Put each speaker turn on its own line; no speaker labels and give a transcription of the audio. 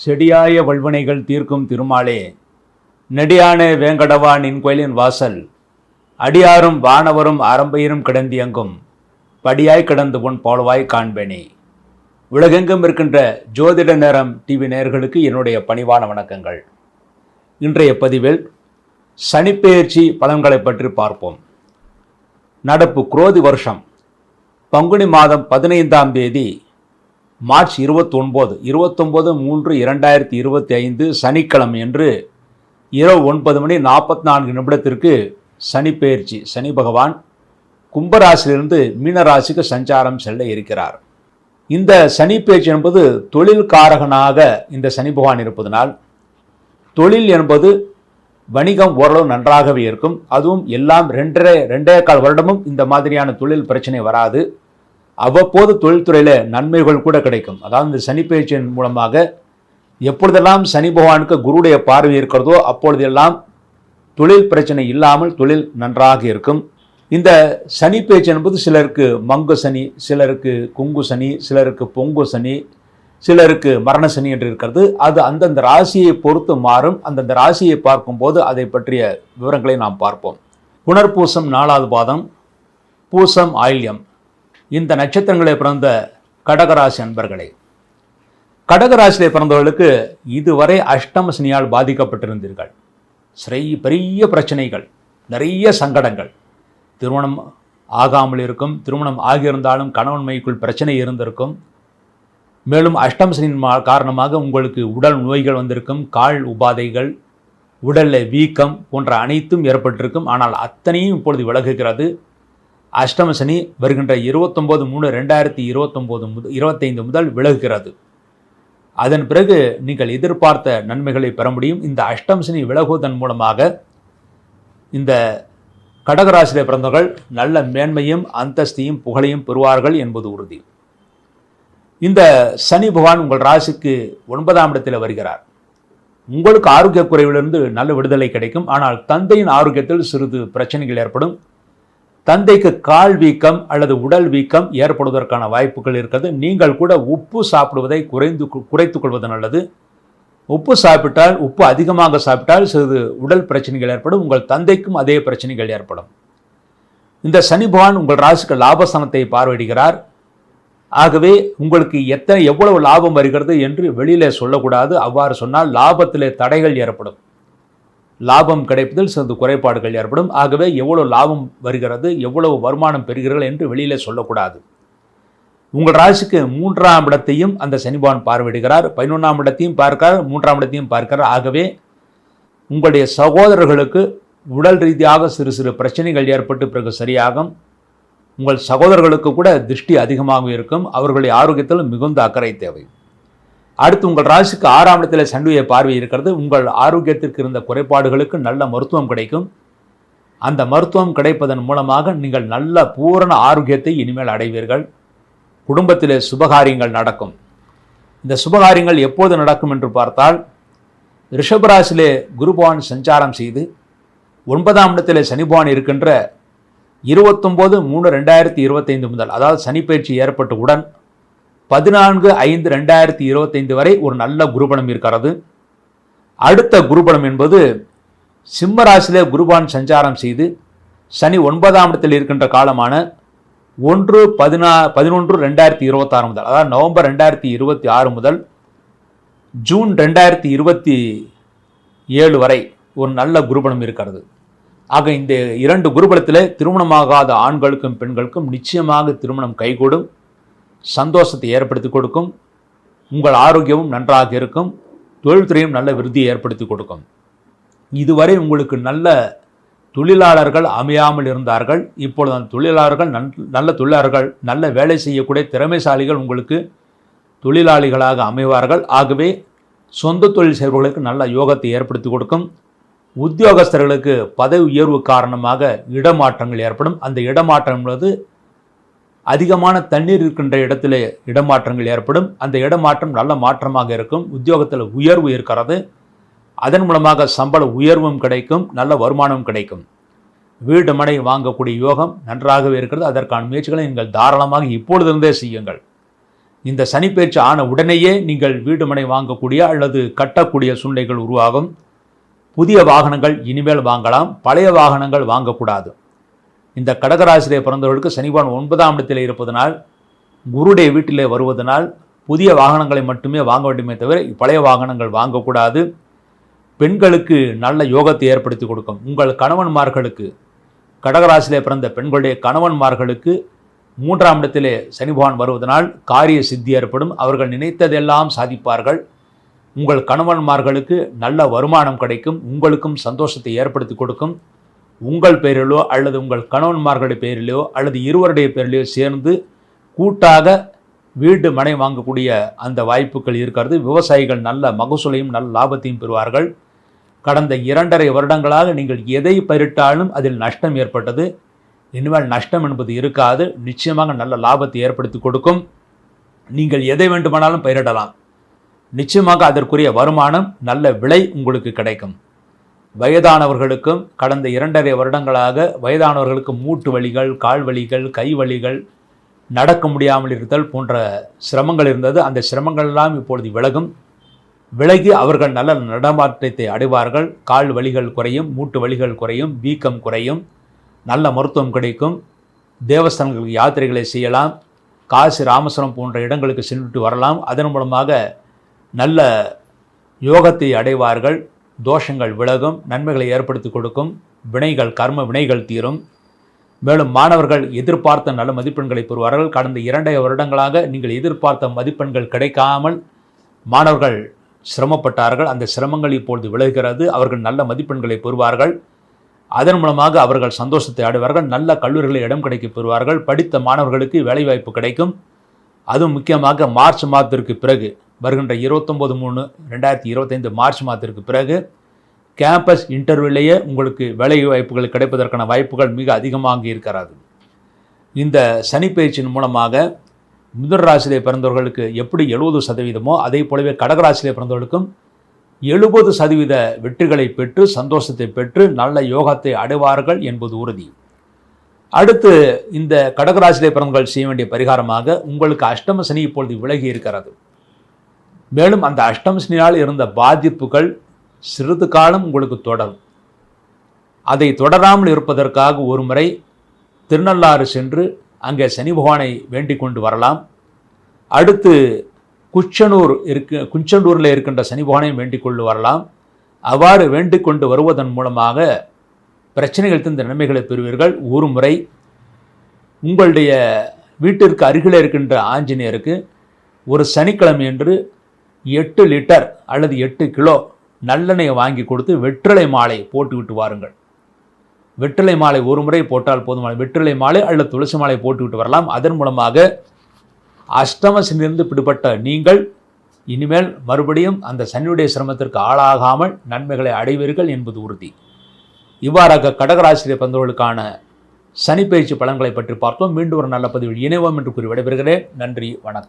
செடியாய வல்வினைகள் தீர்க்கும் திருமாலே, நெடியான வேங்கடவா நின் கோயிலின் வாசல், அடியாரும் வானவரும் அரம்பையரும் கிடந்தியங்கும் படியாய் கிடந்து உன் போலவாய் காண்பேனே. உலகெங்கும் இருக்கின்ற ஜோதிட நேரம் டிவி நேயர்களுக்கு என்னுடைய பணிவான வணக்கங்கள். இன்றைய பதிவில் சனிப்பெயர்ச்சி பலன்களை பற்றி பார்ப்போம். நடப்பு குரோதி வருஷம் பங்குனி மாதம் 15ஆம் தேதி மார்ச் 29/3/2025 சனிக்கிழமை என்று இரவு 9:44 சனிப்பெயர்ச்சி. சனி பகவான் கும்பராசிலிருந்து மீனராசிக்கு சஞ்சாரம் செல்ல இருக்கிறார். இந்த சனிப்பெயர்ச்சி என்பது தொழில் காரகனாக இந்த சனி பகவான் இருப்பதனால் தொழில் என்பது வணிகம் ஓரளவு நன்றாகவே இருக்கும். அதுவும் எல்லாம் 2.25 வருடமும் இந்த மாதிரியான தொழில் பிரச்சனை வராது. அவ்வப்போது தொழில்துறையில் நன்மைகள் கூட கிடைக்கும். அதாவது இந்த சனிப்பெயர்ச்சியின் மூலமாக எப்பொழுதெல்லாம் சனி பகவானுக்கு குருடைய பார்வை இருக்கிறதோ அப்பொழுதெல்லாம் தொழில் பிரச்சனை இல்லாமல் தொழில் நன்றாக இருக்கும். இந்த சனிப்பெயர்ச்சி என்பது சிலருக்கு மங்கு சனி, சிலருக்கு குங்கு சனி, சிலருக்கு பொங்கு சனி, சிலருக்கு மரண சனி என்று இருக்கிறது. அது அந்தந்த ராசியை பொறுத்து மாறும். அந்தந்த ராசியை பார்க்கும்போது அதை பற்றிய விவரங்களை நாம் பார்ப்போம். புனர்பூசம் 4வது பாதம், பூசம் ஆயில்யம், இந்த நட்சத்திரங்களை பிறந்த கடகராசி அன்பர்களே, கடகராசியிலே பிறந்தவர்களுக்கு இதுவரை அஷ்டம சனியால் பாதிக்கப்பட்டிருந்தீர்கள். பெரிய பிரச்சனைகள், நிறைய சங்கடங்கள், திருமணம் ஆகாமல் இருக்கும், திருமணம் ஆகியிருந்தாலும் கணவன் மனைவிக்குள் பிரச்சனை இருந்திருக்கும். மேலும் அஷ்டம சனியின் காரணமாக உங்களுக்கு உடல் நோய்கள் வந்திருக்கும், கால் உபாதைகள், உடலில் வீக்கம் போன்ற அனைத்தும் ஏற்பட்டிருக்கும். ஆனால் அத்தனையும் இப்பொழுது விலகுகிறது. அஷ்டம சனி வருகின்ற 29/3/2025 முதல் விலகுகிறது. அதன் பிறகு நீங்கள் எதிர்பார்த்த நன்மைகளை பெற முடியும். இந்த அஷ்டம சனி விலகுவதன் மூலமாக இந்த கடகராசியிலே பிறந்தவர்கள் நல்ல மேன்மையும் அந்தஸ்தையும் புகழையும் பெறுவார்கள் என்பது உறுதி. இந்த சனி பகவான் உங்கள் ராசிக்கு 9ஆம் இடத்தில் வருகிறார். உங்களுக்கு ஆரோக்கிய குறைவிலிருந்து நல்ல விடுதலை கிடைக்கும். ஆனால் தந்தையின் ஆரோக்கியத்தில் சிறிது பிரச்சனைகள் ஏற்படும். தந்தைக்கு கால் வீக்கம் அல்லது உடல் வீக்கம் ஏற்படுவதற்கான வாய்ப்புகள் இருக்கிறது. நீங்கள் கூட உப்பு சாப்பிடுவதை குறைத்துக் கொள்வது நல்லது. உப்பு சாப்பிட்டால், உப்பு அதிகமாக சாப்பிட்டால் சிறிது உடல் பிரச்சனைகள் ஏற்படும். உங்கள் தந்தைக்கும் அதே பிரச்சனைகள் ஏற்படும். இந்த சனி பகவான் உங்கள் ராசிக்கு லாபஸ்தானத்தை பார்வையிடுகிறார். ஆகவே உங்களுக்கு எவ்வளவு லாபம் வருகிறது என்று வெளியிலே சொல்லக்கூடாது. அவ்வாறு சொன்னால் லாபத்திலே தடைகள் ஏற்படும். லாபம் கிடைப்பதில் சிறிது குறைபாடுகள் ஏற்படும். ஆகவே எவ்வளவு லாபம் வருகிறது, எவ்வளவு வருமானம் பெறுகிறீர்கள் என்று வெளியிலே சொல்லக்கூடாது. உங்கள் ராசிக்கு 3ஆம் இடத்தையும் அந்த சனிபகவான் பார்வையிடுகிறார். 11ஆம் இடத்தையும் பார்க்கிறார், 3ஆம் இடத்தையும் பார்க்கிறார். ஆகவே உங்களுடைய சகோதரர்களுக்கு உடல் ரீதியாக சிறு சிறு பிரச்சனைகள் ஏற்பட்டு பிறகு சரியாகும். உங்கள் சகோதரர்களுக்கு கூட திருஷ்டி அதிகமாக இருக்கும். அவர்களுடைய ஆரோக்கியத்தில் மிகுந்த அக்கறை தேவை. அடுத்து உங்கள் ராசிக்கு 6ஆம் இடத்தில் சனியுடைய பார்வை இருக்கிறது. உங்கள் ஆரோக்கியத்திற்கு இருந்த குறைபாடுகளுக்கு நல்ல மருத்துவம் கிடைக்கும். அந்த மருத்துவம் கிடைப்பதன் மூலமாக நீங்கள் நல்ல பூரண ஆரோக்கியத்தை இனிமேல் அடைவீர்கள். குடும்பத்திலே சுபகாரியங்கள் நடக்கும். இந்த சுபகாரியங்கள் எப்போது நடக்கும் என்று பார்த்தால், ரிஷபராசிலே குரு பகவான் சஞ்சாரம் செய்து 9ஆம் இடத்திலே சனி பகவான் இருக்கின்ற 29/3/2025 முதல், அதாவது சனிப்பெயர்ச்சி ஏற்பட்டவுடன் 14/5/2025 வரை ஒரு நல்ல குருபலம் இருக்கிறது. அடுத்த குருபலம் என்பது சிம்ம ராசியிலே குருபகவான் சஞ்சாரம் செய்து சனி 9ஆம் இடத்தில் இருக்கின்ற காலமான 1/11/2026 முதல், அதாவது நவம்பர் 2026 முதல் ஜூன் 2027 வரை ஒரு நல்ல குருபலம் இருக்கிறது. ஆக இந்த 2 குருபலத்திலே திருமணமாகாத ஆண்களுக்கும் பெண்களுக்கும் நிச்சயமாக திருமணம் கைகூடும், சந்தோஷத்தை ஏற்படுத்தி கொடுக்கும். உங்கள் ஆரோக்கியமும் நன்றாக இருக்கும். தொழில்துறையும் நல்ல விருத்தியை ஏற்படுத்தி கொடுக்கும். இதுவரை உங்களுக்கு நல்ல தொழிலாளர்கள் அமையாமல் இருந்தார்கள். இப்பொழுது அந்த தொழிலாளர்கள் நல்ல தொழிலாளர்கள், நல்ல வேலை செய்யக்கூடிய திறமைசாலிகள் உங்களுக்கு தொழிலாளிகளாக அமைவார்கள். ஆகவே சொந்த தொழில் செய்பவர்களுக்கு நல்ல யோகத்தை ஏற்படுத்தி கொடுக்கும். உத்தியோகஸ்தர்களுக்கு பதவி உயர்வு காரணமாக இடமாற்றங்கள் ஏற்படும். அந்த இடமாற்றம் என்பது அதிகமான தண்ணீர் இருக்கின்ற இடத்திலே இடமாற்றங்கள் ஏற்படும். அந்த இடமாற்றம் நல்ல மாற்றமாக இருக்கும். உத்தியோகத்தில் உயர்வு இருக்கிறது. அதன் மூலமாக சம்பள உயர்வும் கிடைக்கும், நல்ல வருமானமும் கிடைக்கும். வீடு மனை வாங்கக்கூடிய யோகம் நன்றாகவே இருக்கிறது. அதற்கான முயற்சிகளை நீங்கள் தாராளமாக இப்பொழுதிருந்தே செய்யுங்கள். இந்த சனிப்பெயர்ச்சி ஆன உடனேயே நீங்கள் வீடு மனை வாங்கக்கூடிய அல்லது கட்டக்கூடிய சூழ்நிலைகள் உருவாகும். புதிய வாகனங்கள் இனிமேல் வாங்கலாம், பழைய வாகனங்கள் வாங்கக்கூடாது. இந்த கடகராசியிலே பிறந்தவர்களுக்கு சனிபகவான் 9ஆம் இடத்திலே இருப்பதனால், குருடைய வீட்டிலே வருவதனால் புதிய வாகனங்களை மட்டுமே வாங்க வேண்டுமே தவிர பழைய வாகனங்கள் வாங்கக்கூடாது. பெண்களுக்கு நல்ல யோகத்தை ஏற்படுத்தி கொடுக்கும். உங்கள் கணவன்மார்களுக்கு, கடகராசியிலே பிறந்த பெண்களுடைய கணவன்மார்களுக்கு 3ஆம் இடத்திலே சனிபகவான் வருவதனால் காரிய சித்தி ஏற்படும். அவர்கள் நினைத்ததெல்லாம் சாதிப்பார்கள். உங்கள் கணவன்மார்களுக்கு நல்ல வருமானம் கிடைக்கும். உங்களுக்கும் சந்தோஷத்தை ஏற்படுத்தி கொடுக்கும். உங்கள் பெயரிலோ அல்லது உங்கள் கணவன்மார்களுடைய பெயரிலோ அல்லது இருவருடைய பெயரிலோ சேர்ந்து கூட்டாக வீடு மனை வாங்கக்கூடிய அந்த வாய்ப்புகள் இருக்கிறது. விவசாயிகள் நல்ல மகசூலையும் நல்ல லாபத்தையும் பெறுவார்கள். கடந்த 2.5 வருடங்களாக நீங்கள் எதை பயிரிட்டாலும் அதில் நஷ்டம் ஏற்பட்டது. இனிமேல் நஷ்டம் என்பது இருக்காது. நிச்சயமாக நல்ல லாபத்தை ஏற்படுத்தி கொடுக்கும். நீங்கள் எதை வேண்டுமானாலும் பயிரிடலாம். நிச்சயமாக அதற்குரிய வருமானம், நல்ல விலை உங்களுக்கு கிடைக்கும். வயதானவர்களுக்கும் கடந்த 2.5 வருடங்களாக வயதானவர்களுக்கு மூட்டு வலிகள், கால் வலிகள், கை வலிகள், நடக்க முடியாமல் இருத்தல் போன்ற சிரமங்கள் இருந்தது. அந்த சிரமங்கள் எல்லாம் இப்பொழுது விலகி அவர்கள் நல்ல நடமாற்றத்தை அடைவார்கள். கால் வலிகள் குறையும், மூட்டு வலிகள் குறையும், வீக்கம் குறையும், நல்ல மருத்துவம் கிடைக்கும். தேவஸ்தானங்களுக்கு யாத்திரைகளை செய்யலாம். காசி, ராமேஸ்வரம் போன்ற இடங்களுக்கு சென்றுட்டு வரலாம். அதன் மூலமாக நல்ல யோகத்தை அடைவார்கள். தோஷங்கள் விலகும், நன்மைகளை ஏற்படுத்தி கொடுக்கும். வினைகள், கர்ம வினைகள் தீரும். மேலும் மாணவர்கள் எதிர்பார்த்த நல்ல மதிப்பெண்களை பெறுவார்கள். கடந்த 2 வருடங்களாக நீங்கள் எதிர்பார்த்த மதிப்பெண்கள் கிடைக்காமல் மாணவர்கள் சிரமப்பட்டார்கள். அந்த சிரமங்கள் இப்பொழுது விலகுகிறது. அவர்கள் நல்ல மதிப்பெண்களை பெறுவார்கள். அதன் மூலமாக அவர்கள் சந்தோஷத்தை அடைவார்கள். நல்ல கல்லூரிகளில் இடம் கிடைக்க பெறுவார்கள். படித்த மாணவர்களுக்கு வேலைவாய்ப்பு கிடைக்கும். அதுவும் முக்கியமாக மார்ச் மாதத்திற்கு பிறகு, வருகின்ற 29/3/2025 மார்ச் மாதத்திற்கு பிறகு கேம்பஸ் இன்டர்வியூலேயே உங்களுக்கு வேலை வாய்ப்புகள் கிடைப்பதற்கான வாய்ப்புகள் மிக அதிகமாக இருக்கிறது. இந்த சனிப்பெயர்ச்சியின் மூலமாக மிதுன ராசியிலே பிறந்தவர்களுக்கு எப்படி 70%, அதே போலவே கடகராசியிலே பிறந்தவர்களுக்கும் 70% வெற்றிகளை பெற்று சந்தோஷத்தை பெற்று நல்ல யோகத்தை அடைவார்கள் என்பது உறுதி. அடுத்து இந்த கடகராசியிலே பிறந்தவர்கள் செய்ய வேண்டிய பரிகாரமாக, உங்களுக்கு அஷ்டம சனி இப்பொழுது விலகி இருக்கிறது. மேலும் அந்த அஷ்டம சனியால் இருந்த பாதிப்புகள் சிறிது காலம் உங்களுக்கு தொடரும். அதை தொடராமல் இருப்பதற்காக ஒரு முறை திருநள்ளாறு சென்று அங்கே சனி பகவானை வேண்டிக் கொண்டு வரலாம். அடுத்து குஞ்சனூரில் இருக்கின்ற சனி பகவானையும் வேண்டிக் கொண்டு வரலாம். அவ்வாறு வேண்டிக் கொண்டு வருவதன் மூலமாக பிரச்சனைகள் தந்த நன்மைகளை பெறுவீர்கள். ஒரு முறை உங்களுடைய வீட்டிற்கு அருகில் இருக்கின்ற ஆஞ்சநேயருக்கு ஒரு சனிக்கிழமை என்று 8 லிட்டர் அல்லது 8 கிலோ நல்லெண்ணெயை வாங்கி கொடுத்து வெற்றிலை மாலை போட்டுவிட்டு வாருங்கள். வெற்றிலை மாலை ஒரு முறை போட்டால் போதுமான, வெற்றிலை மாலை அல்லது துளசி மாலை போட்டுவிட்டு வரலாம். அதன் மூலமாக அஷ்டம சனியிலிருந்து பிடிபட்ட நீங்கள் இனிமேல் மறுபடியும் அந்த சனியுடைய சிரமத்திற்கு ஆளாகாமல் நன்மைகளை அடைவீர்கள் என்பது உறுதி. இவ்வாறாக கடகராசியிலே பிறந்தவர்களுக்கான சனிப்பெயர்ச்சி பலன்களை பற்றி பார்த்தோம். மீண்டும் ஒரு நல்ல பதிவில் இணைவோம் என்று கூறி விடைபெறுகிறேன். நன்றி, வணக்கம்.